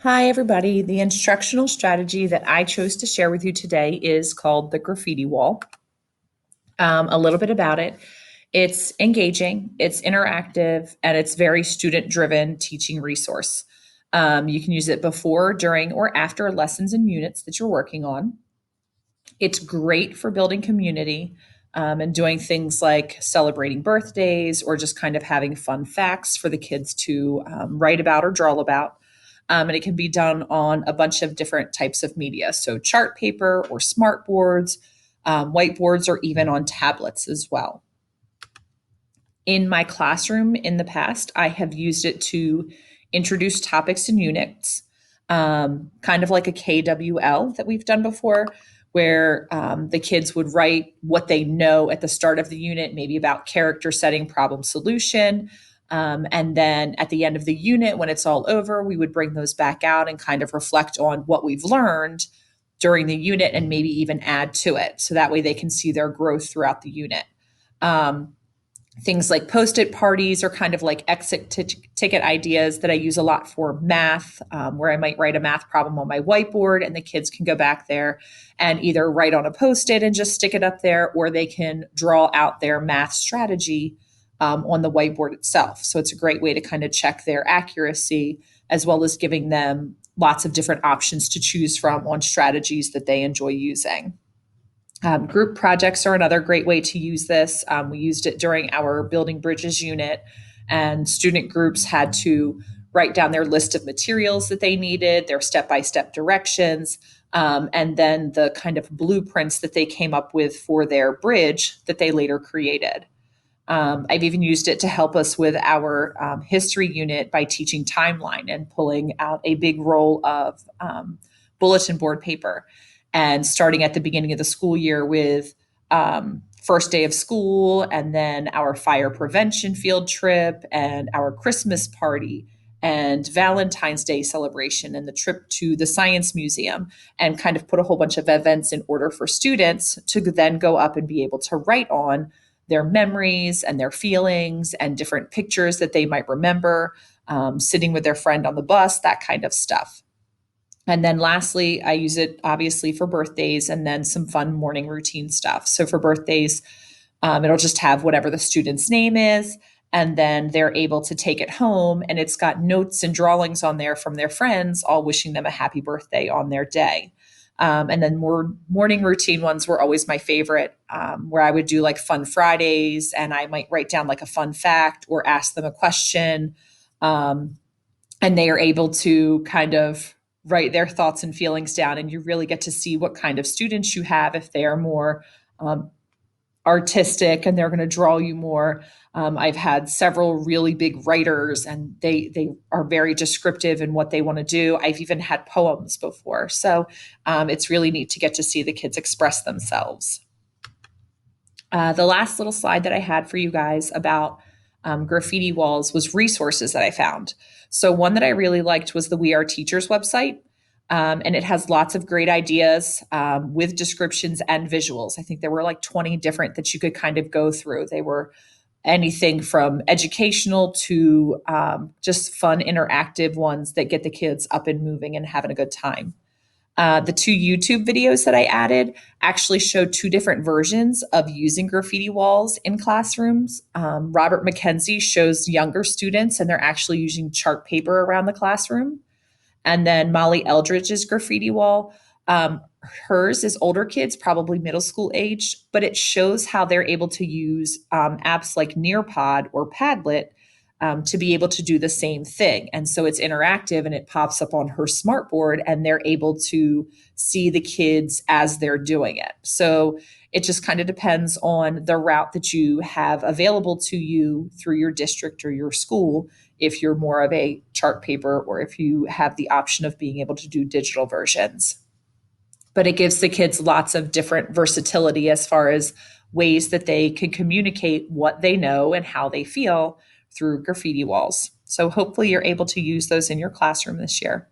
Hi, everybody. The instructional strategy that I chose to share with you today is called the graffiti wall. A little bit about it. It's engaging, it's interactive, and it's very student driven teaching resource. You can use it before, during, or after lessons and units that you're working on. It's great for building community and doing things like celebrating birthdays or just kind of having fun facts for the kids to write about or draw about. And it can be done on a bunch of different types of media. So, chart paper or smart boards, whiteboards, or even on tablets as well. In my classroom in the past, I have used it to introduce topics and units, kind of like a KWL that we've done before, where the kids would write what they know at the start of the unit, maybe about character setting, problem solution. And then at the end of the unit, when it's all over, we would bring those back out and kind of reflect on what we've learned during the unit and maybe even add to it. So that way they can see their growth throughout the unit. Um, Things like post-it parties are kind of like ticket ideas that I use a lot for math, where I might write a math problem on my whiteboard and the kids can go back there and either write on a post-it and just stick it up there, or they can draw out their math strategy on the whiteboard itself. So it's a great way to kind of check their accuracy, as well as giving them lots of different options to choose from on strategies that they enjoy using. Group projects are another great way to use this. We used it during our Building Bridges unit, and student groups had to write down their list of materials that they needed, their step by step directions, and then the kind of blueprints that they came up with for their bridge that they later created. I've even used it to help us with our history unit by teaching timeline and pulling out a big roll of bulletin board paper and starting at the beginning of the school year with first day of school, and then our fire prevention field trip, and our Christmas party, and Valentine's Day celebration, and the trip to the Science Museum, and kind of put a whole bunch of events in order for students to then go up and be able to write on their memories and their feelings and different pictures that they might remember, sitting with their friend on the bus, that kind of stuff. And then lastly, I use it obviously for birthdays and then some fun morning routine stuff. So for birthdays, it'll just have whatever the student's name is. And then they're able to take it home, and it's got notes and drawings on there from their friends, all wishing them a happy birthday on their day. And then more morning routine ones were always my favorite, where I would do like fun Fridays and I might write down like a fun fact or ask them a question. Um, and they are able to kind of write their thoughts and feelings down, and you really get to see what kind of students you have. If they are more um, artistic and they're going to draw you more. I've had several really big writers, and they are very descriptive in what they want to do. I've even had poems before, so it's really neat to get to see the kids express themselves. The last little slide that I had for you guys about graffiti walls was resources that I found. So, one that I really liked was the We Are Teachers website. And it has lots of great ideas with descriptions and visuals. I think there were like 20 different that you could kind of go through. They were anything from educational to just fun, interactive ones that get the kids up and moving and having a good time. The two YouTube videos that I added actually show two different versions of using graffiti walls in classrooms. Robert McKenzie shows younger students, and they're actually using chart paper around the classroom. And then Molly Eldridge's graffiti wall, hers is older kids, probably middle school age, but it shows how they're able to use apps like Nearpod or Padlet to be able to do the same thing. And so it's interactive and it pops up on her smartboard, and they're able to see the kids as they're doing it. So it just kind of depends on the route that you have available to you through your district or your school, if you're more of a chart paper or if you have the option of being able to do digital versions. But it gives the kids lots of different versatility as far as ways that they can communicate what they know and how they feel through graffiti walls. So hopefully you're able to use those in your classroom this year.